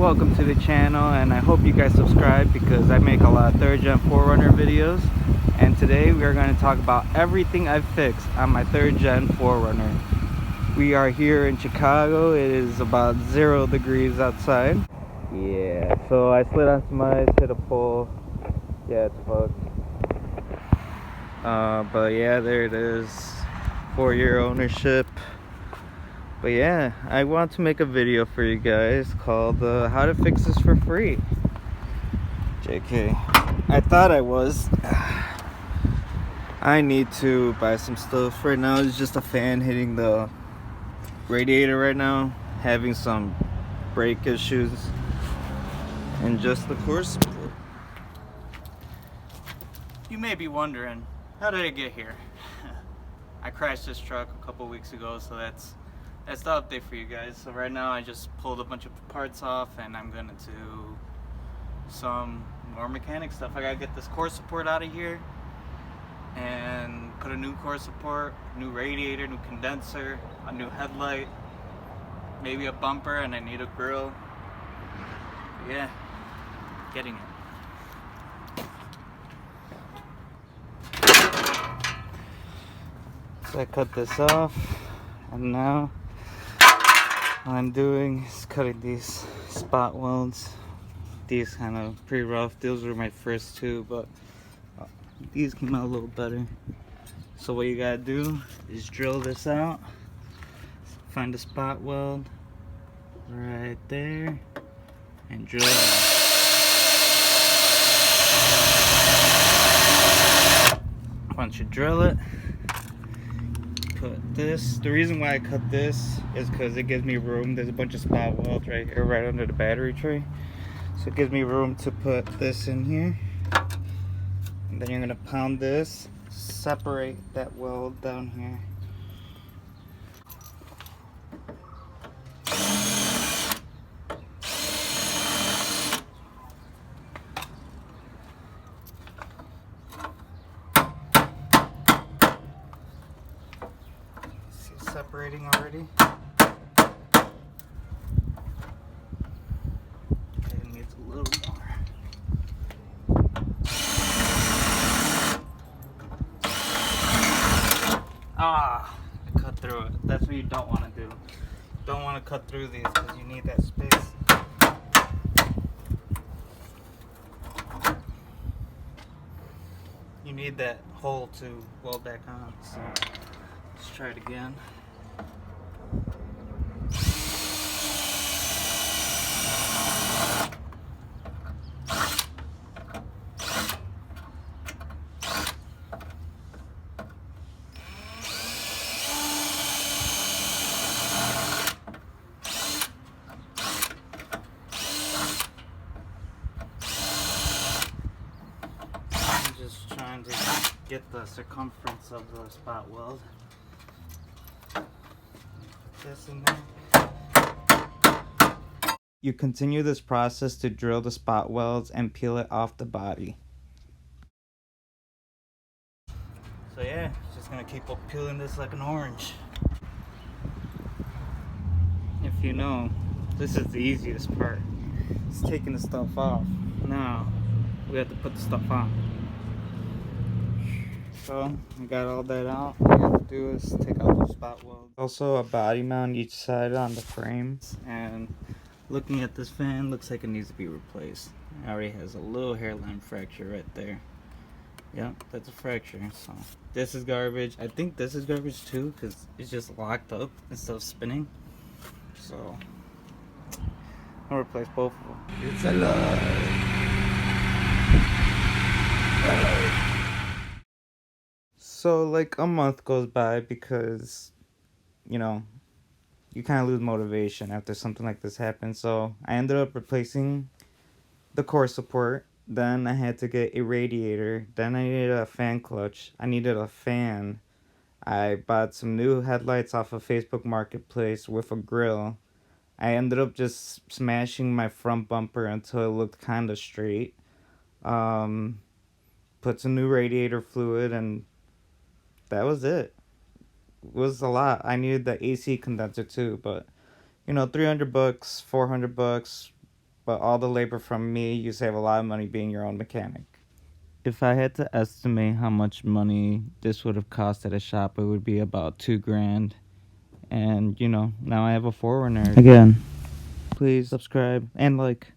welcome to the channel, and I hope you guys subscribe because I make a lot of 3rd gen 4Runner videos. And today we are going to talk about everything I've fixed on my 3rd gen 4Runner. We are here in Chicago. It is about 0 degrees outside. Yeah, so I slid on some ice, hit a pole. Yeah, it's fucked. But yeah, there it is. 4-year ownership. But yeah, I want to make a video for you guys called how to fix this for free. JK. I thought I was. I need to buy some stuff. Right now it's just a fan hitting the radiator right now, having some brake issues, and just the core support. You may be wondering, how did I get here? I crashed this truck a couple weeks ago, so that's the update for you guys. So right now I just pulled a bunch of parts off and I'm gonna do some more mechanic stuff. I gotta get this core support out of here and put a new core support, new radiator, new condenser, a new headlight, maybe a bumper, and I need a grill. Yeah, getting it. So I cut this off, and now what I'm doing is cutting these spot welds. These kind of pretty rough. Those were my first two, but these came out a little better. So what you gotta do is drill this out, find a spot weld right there, and drill it out. Once you drill it, put this. The reason why I cut this is because it gives me room. There's a bunch of spot welds right here, right under the battery tray. So it gives me room to put this in here. And then you're gonna pound this, separate that weld down here. See it separating already? Okay, it needs a little more. Ah, I cut through it. That's what you don't want to do. You don't want to cut through these because you need that space. You need that hole to weld back on. So let's try it again. Just trying to get the circumference of the spot weld. Put this in there. You continue this process to drill the spot welds and peel it off the body. So yeah, just gonna keep on peeling this like an orange. If you know, this is the easiest part. It's taking the stuff off. Now we have to put the stuff on. So I got all that out. All you have to do is take out the spot weld. Also a body mount each side on the frames. And looking at this fan, looks like it needs to be replaced. It already has a little hairline fracture right there. Yep, that's a fracture. So this is garbage. I think this is garbage too because it's just locked up instead of spinning. So I'll replace both of them. It's alive. So like a month goes by because, you know, you kind of lose motivation after something like this happens. So I ended up replacing the core support. Then I had to get a radiator. Then I needed a fan clutch. I needed a fan. I bought some new headlights off of Facebook Marketplace with a grill. I ended up just smashing my front bumper until it looked kind of straight. Put some new radiator fluid, and that was it. It was a lot. I needed the AC condenser too, but you know, $300, $400, but all the labor from me, you save a lot of money being your own mechanic. If I had to estimate how much money this would have cost at a shop, it would be about $2,000. And, now I have a 4Runner again. Please subscribe and like.